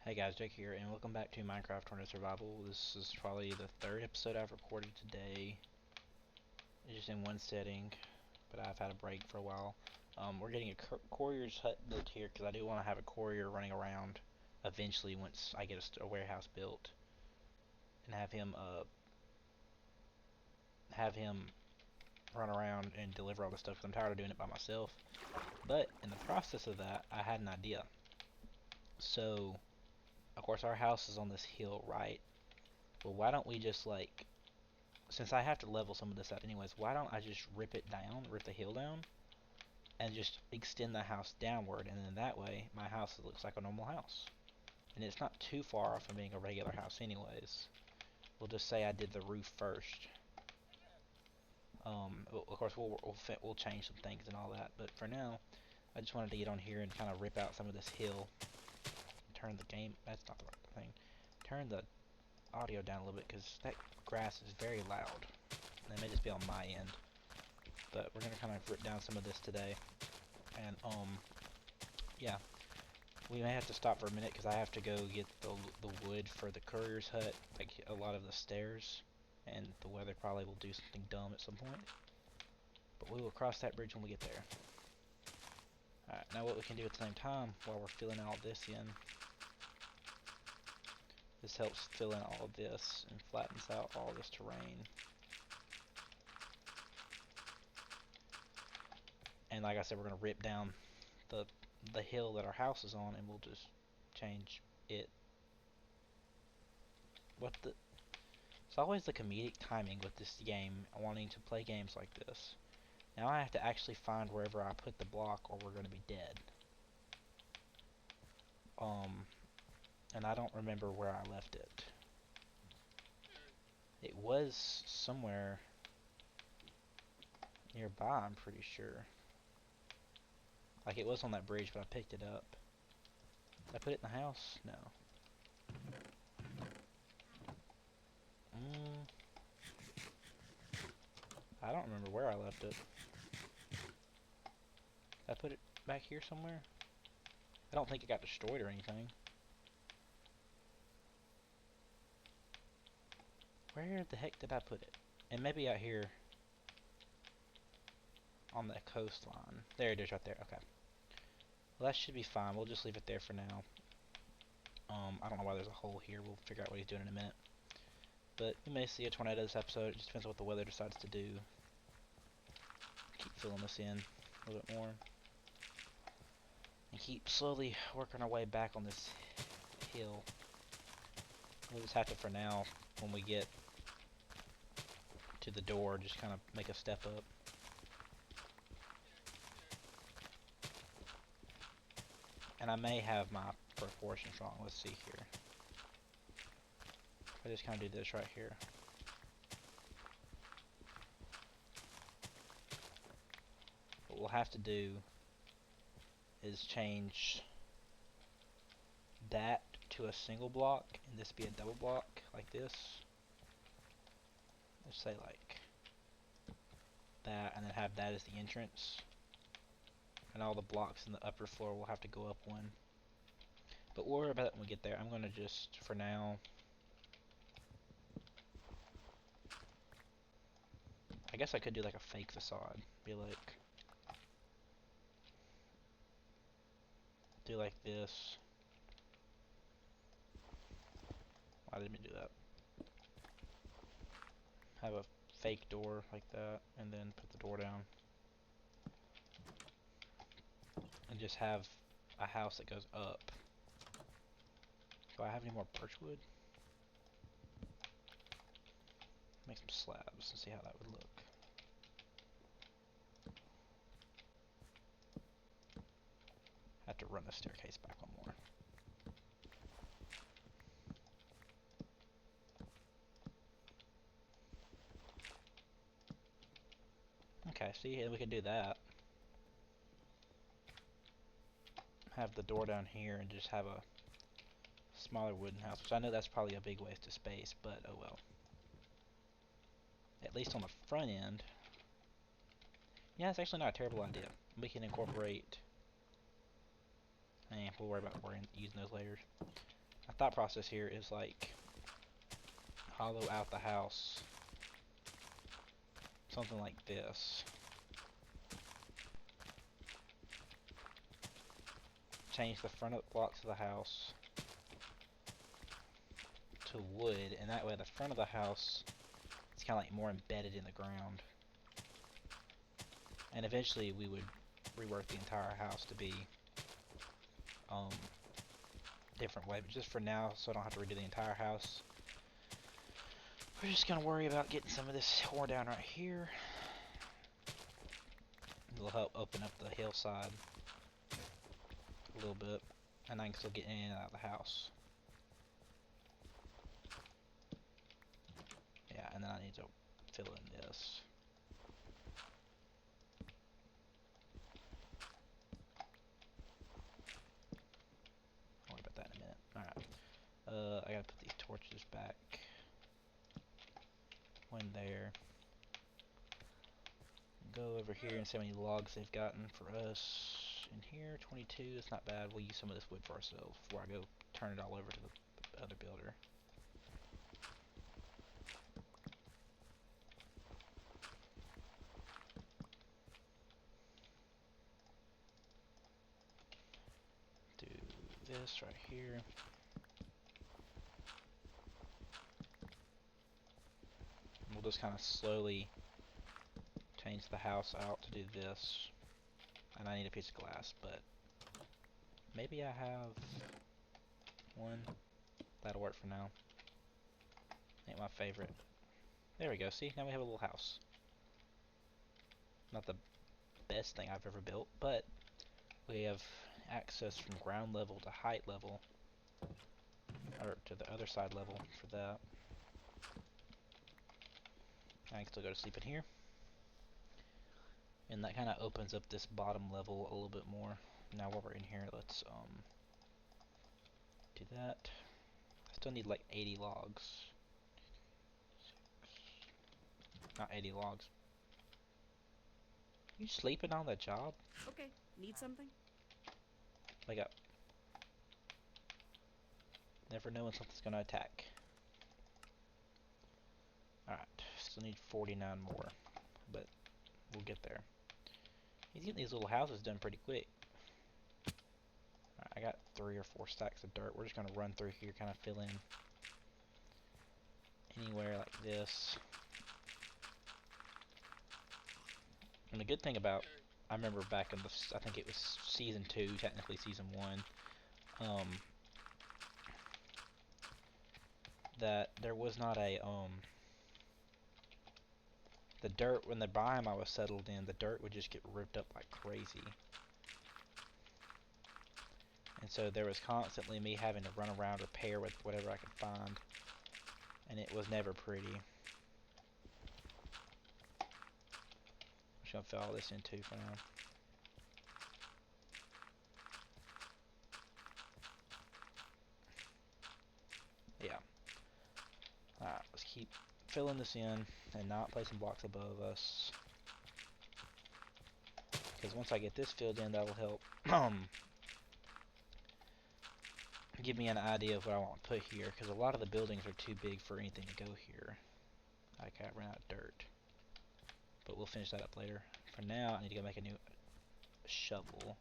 Hey guys, Jake here, and welcome back to Minecraft Tornado Survival. This is probably the third episode I've recorded today. It's just in one setting, but I've had a break for a while. We're getting a courier's hut built here because I do want to have a courier running around eventually once I get a warehouse built, and have him run around and deliver all the stuff. 'Cause I'm tired of doing it by myself. But in the process of that, I had an idea. So, of course, our house is on this hill, right? Well, why don't we just since I have to level some of this out anyways, why don't I just rip the hill down, and just extend the house downward, and then that way my house looks like a normal house. And it's not too far off from being a regular house anyways. We'll just say I did the roof first. Of course we'll change some things and all that, but for now, I just wanted to get on here and kind of rip out some of this hill. Turn the game, that's not the right thing. Turn the audio down a little bit because that grass is very loud. And it may just be on my end. But we're gonna kind of rip down some of this today, and yeah, we may have to stop for a minute because I have to go get the wood for the courier's hut, like a lot of the stairs, and the weather probably will do something dumb at some point. But we will cross that bridge when we get there. Alright, now what we can do at the same time while we're filling all this in, this helps fill in all of this and flattens out all this terrain. And like I said, we're gonna rip down the hill that our house is on, and we'll just change it. It's always the comedic timing with this game, wanting to play games like this. Now I have to actually find wherever I put the block or we're gonna be dead. And I don't remember where I left it. It was somewhere nearby, I'm pretty sure. Like it was on that bridge, but I picked it up. Did I put it in the house? No. I don't remember where I left it. Did I put it back here somewhere? I don't think it got destroyed or anything. Where the heck did I put it? And maybe out here on the coastline. There it is right there. Okay. Well, that should be fine. We'll just leave it there for now. I don't know why there's a hole here. We'll figure out what he's doing in a minute. But we may see a tornado this episode. It just depends on what the weather decides to do. Keep filling this in a little bit more. And keep slowly working our way back on this hill. We'll just have to, for now, when we get to the door, just kind of make a step up. And I may have my proportions wrong. Let's see here. I just kind of do this right here. What we'll have to do is change that to a single block and this be a double block like this. Let's say like that, and then have that as the entrance. And all the blocks in the upper floor will have to go up one. But we'll worry about it when we get there. I'm going to just, for now, I guess I could do like a fake facade. Be like, do like this. Why didn't we do that? Have a fake door like that, and then put the door down. And just have a house that goes up. Do I have any more birch wood? Make some slabs and see how that would look. Have to run the staircase back one more. Okay, see, we can do that. Have the door down here and just have a smaller wooden house, which I know that's probably a big waste of space, but oh well. At least on the front end. Yeah, it's actually not a terrible idea. We can incorporate... we'll worry about using those later. thought process here is like hollow out the house, something like this. Change the front of the blocks of the house to wood, and that way the front of the house is kind of like more embedded in the ground. And eventually we would rework the entire house to be different way, but just for now, so I don't have to redo the entire house, we're just gonna worry about getting some of this torn down right here. It'll help open up the hillside a little bit, and I can still get in and out of the house. Yeah, and then I need to fill in this. I'll worry about that in a minute. Alright. I gotta put these torches back. One there. Go over here and see how many logs they've gotten for us. In here, 22, that's not bad. We'll use some of this wood for ourselves before I go turn it all over to the other builder. Do this right here. We'll just kind of slowly change the house out to do this. And I need a piece of glass, but maybe I have one. That'll work for now. Ain't my favorite. There we go, see? Now we have a little house. Not the best thing I've ever built, but we have access from ground level to height level, or to the other side level for that. I can still go to sleep in here. And that kind of opens up this bottom level a little bit more. Now while we're in here, let's do that. I still need like 80 logs. Not 80 logs. You sleeping on that job? Okay, need something? Wake up. Never know when something's gonna attack. Alright, still need 49 more, but we'll get there. He's getting these little houses done pretty quick. Alright, I got 3 or 4 stacks of dirt. We're just gonna run through here, kind of fill in anywhere like this. And the good thing about, I remember back in the, I think it was season 2, technically season 1, that there was not a, the dirt, when the biome I was settled in, the dirt would just get ripped up like crazy. And so there was constantly me having to run around, repair with whatever I could find. And it was never pretty. I'm just gonna fill all this in too for now. Yeah. Alright, let's keep filling this in and not placing blocks above us. Because once I get this filled in, that'll help give me an idea of what I want to put here. Because a lot of the buildings are too big for anything to go here. I can't run out of dirt. But we'll finish that up later. For now, I need to go make a new shovel.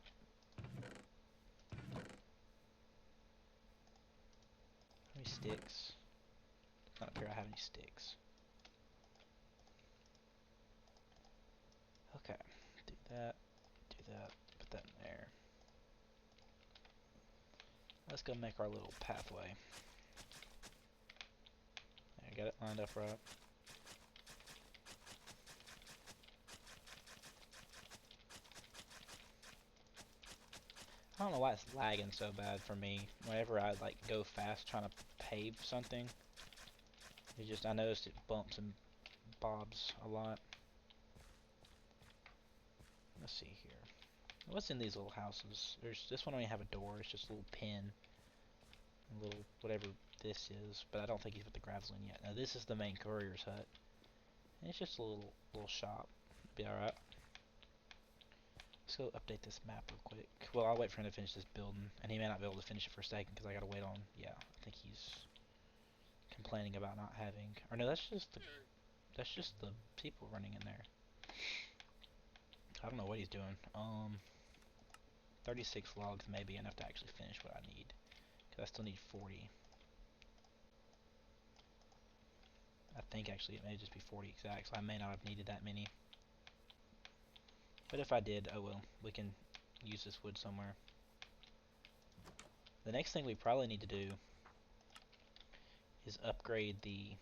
How many sticks? Does not appear I have any sticks. Okay, do that, put that in there. Let's go make our little pathway. I got it lined up right. I don't know why it's lagging so bad for me. Whenever I like go fast trying to pave something, it just, I noticed it bumps and bobs a lot. Let's see here. What's in these little houses? There's this one don't even have a door. It's just a little pen, a little whatever this is. But I don't think he's put the gravel in yet. Now this is the main courier's hut. And it's just a little shop. Be all right. Let's go update this map real quick. Well, I'll wait for him to finish this building, and he may not be able to finish it for a second because I gotta wait on. Yeah, I think he's complaining about not having. Or no, that's just the people running in there. I don't know what he's doing. 36 logs may be enough to actually finish what I need, because I still need 40. I think actually it may just be 40 exact, so I may not have needed that many. But if I did, oh well, we can use this wood somewhere. The next thing we probably need to do is upgrade the...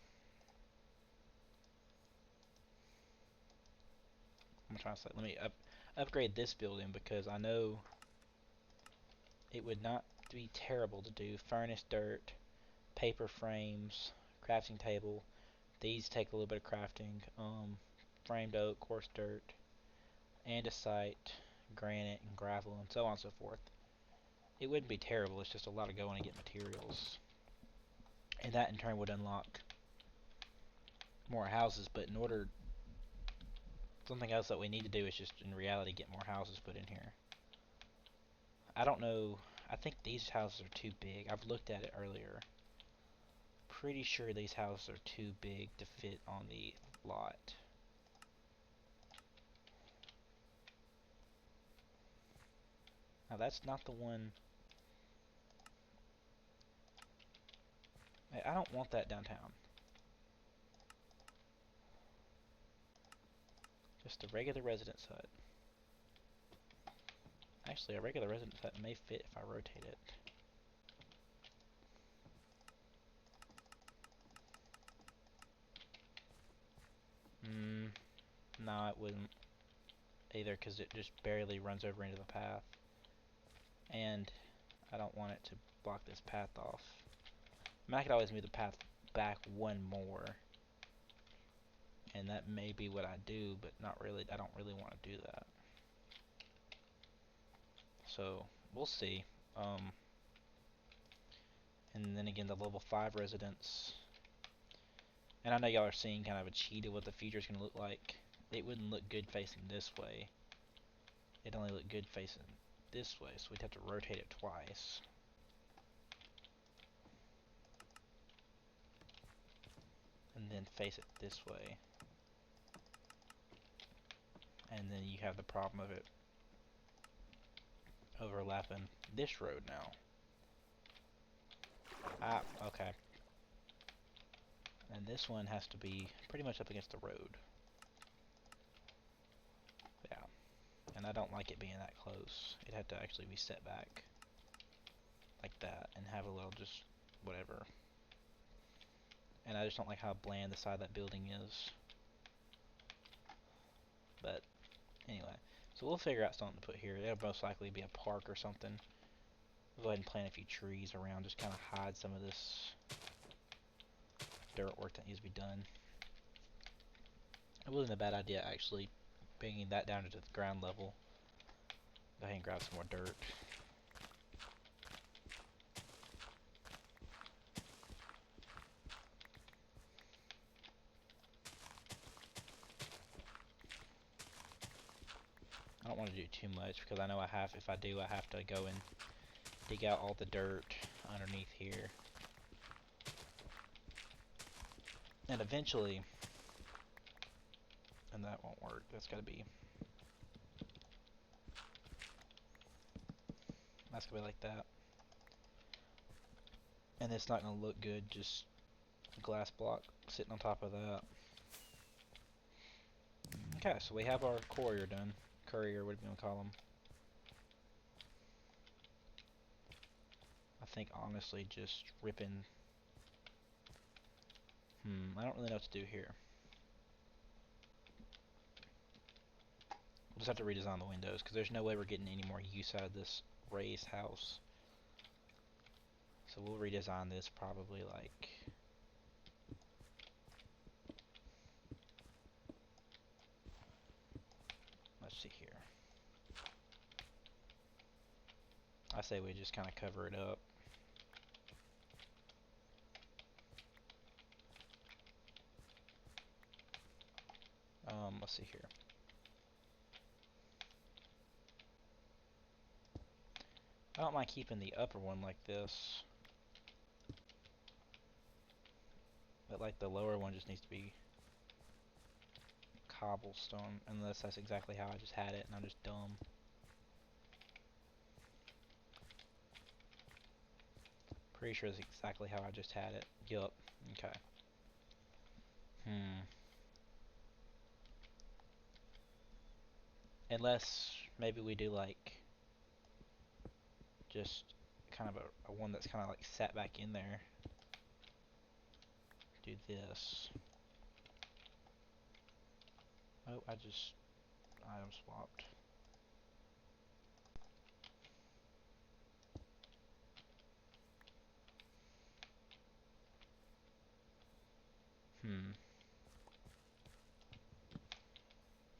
I'm trying to say, let me upgrade this building, because I know it would not be terrible to do furnace dirt, paper frames, crafting table. These take a little bit of crafting. Framed oak, coarse dirt, andesite, granite, and gravel, and so on and so forth. It wouldn't be terrible, it's just a lot of going to get materials. And that in turn would unlock more houses, but in order... Something else that we need to do is just, in reality, get more houses put in here. I don't know... I think these houses are too big. I've looked at it earlier. Pretty sure these houses are too big to fit on the lot. Now that's not the one... I don't want that downtown. Just a regular residence hut. Actually, a regular residence hut may fit if I rotate it. No, it wouldn't either, because it just barely runs over into the path. And I don't want it to block this path off. I mean, I could always move the path back one more. And that may be what I do, but not really. I don't really want to do that. So, we'll see. And then again, the level 5 residence. And I know y'all are seeing kind of a cheat of what the future is going to look like. It wouldn't look good facing this way. It'd only look good facing this way, so we'd have to rotate it twice. And then face it this way. And then you have the problem of it overlapping this road now. Ah, okay. And this one has to be pretty much up against the road. Yeah. And I don't like it being that close. It had to actually be set back like that and have a little just whatever. And I just don't like how bland the side of that building is. But anyway, so we'll figure out something to put here. It'll most likely be a park or something. We'll go ahead and plant a few trees around, just kind of hide some of this dirt work that needs to be done. It wasn't a bad idea actually bringing that down to the ground level. Go ahead and grab some more dirt. I don't want to do too much because I know if I do, I have to go and dig out all the dirt underneath here. And eventually, and that won't work, that's gotta be like that. And it's not gonna look good, just a glass block sitting on top of that. Okay, so we have our courier done. Courier, what do you want to call them? I think honestly just ripping... I don't really know what to do here. We'll just have to redesign the windows, because there's no way we're getting any more use out of this raised house. So we'll redesign this probably like... Let's see here. I say we just kind of cover it up. Let's see here. I don't mind keeping the upper one like this, but like the lower one just needs to be cobblestone, unless that's exactly how I just had it and I'm just dumb. Pretty sure that's exactly how I just had it. Yup. Okay. Unless maybe we do like just kind of a one that's kind of like sat back in there. Do this. Oh, I just item swapped.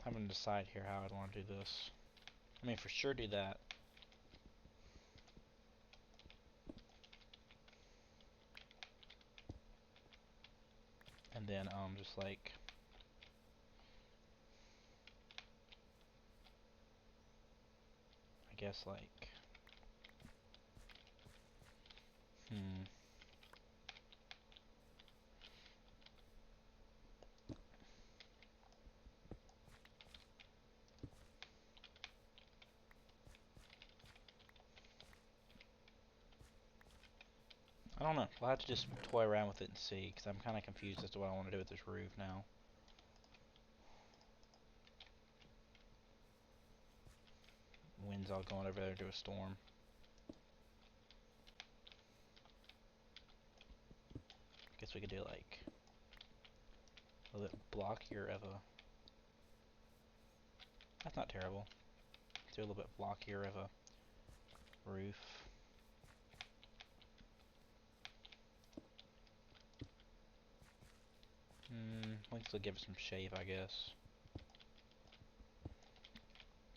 I'm gonna decide here how I'd want to do this. I mean, for sure do that. And then, just like, I guess like, I don't know. We'll have to just toy around with it and see, because I'm kind of confused as to what I want to do with this roof now. Wind's all going over there to a storm. Guess we could do like a little bit blockier of a. That's not terrible. Let's do a little bit blockier of a roof. We can still give it some shape, I guess.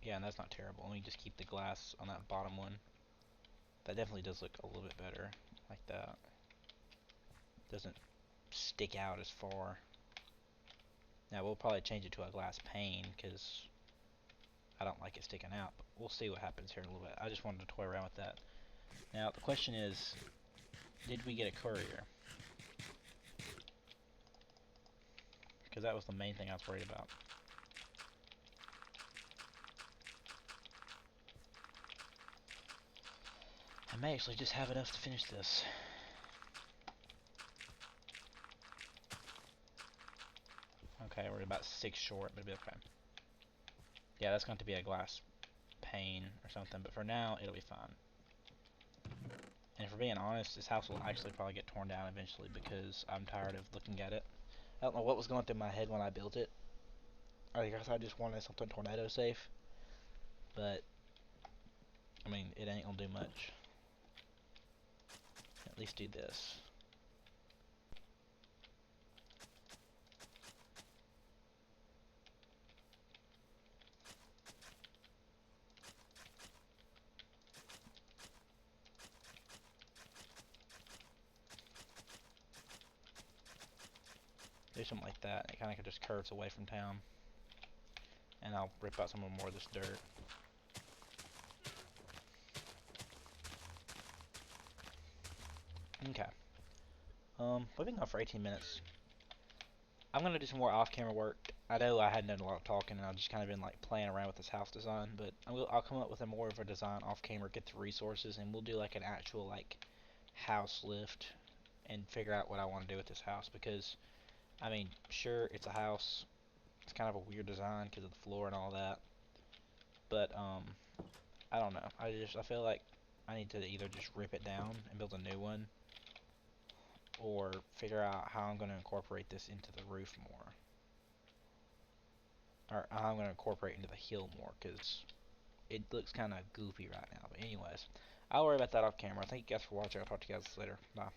Yeah, and that's not terrible. Let me just keep the glass on that bottom one. That definitely does look a little bit better, like that. Doesn't stick out as far. Now we'll probably change it to a glass pane, because I don't like it sticking out. But we'll see what happens here in a little bit. I just wanted to toy around with that. Now the question is, did we get a courier? Because that was the main thing I was worried about. I may actually just have enough to finish this. Okay, we're about 6 short, but it'll be okay. Yeah, that's going to be a glass pane or something, but for now, it'll be fine. And if we're being honest, this house will actually probably get torn down eventually because I'm tired of looking at it. I don't know what was going through my head when I built it. I guess I just wanted something tornado safe, but I mean, it ain't gonna do much. At least do this. Do something like that. It kind of just curves away from town. And I'll rip out some more of this dirt. Okay. We've been going for 18 minutes. I'm gonna do some more off-camera work. I know I hadn't done a lot of talking, and I've just kind of been like playing around with this house design. But I'll come up with a more of a design off-camera, get the resources, and we'll do like an actual like house lift and figure out what I want to do with this house. Because I mean, sure, it's a house. It's kind of a weird design because of the floor and all that. But I don't know. I feel like I need to either just rip it down and build a new one, or figure out how I'm going to incorporate this into the roof more. Or how I'm going to incorporate into the hill more, because it looks kind of goofy right now. But anyways, I'll worry about that off camera. Thank you guys for watching. I'll talk to you guys later. Bye.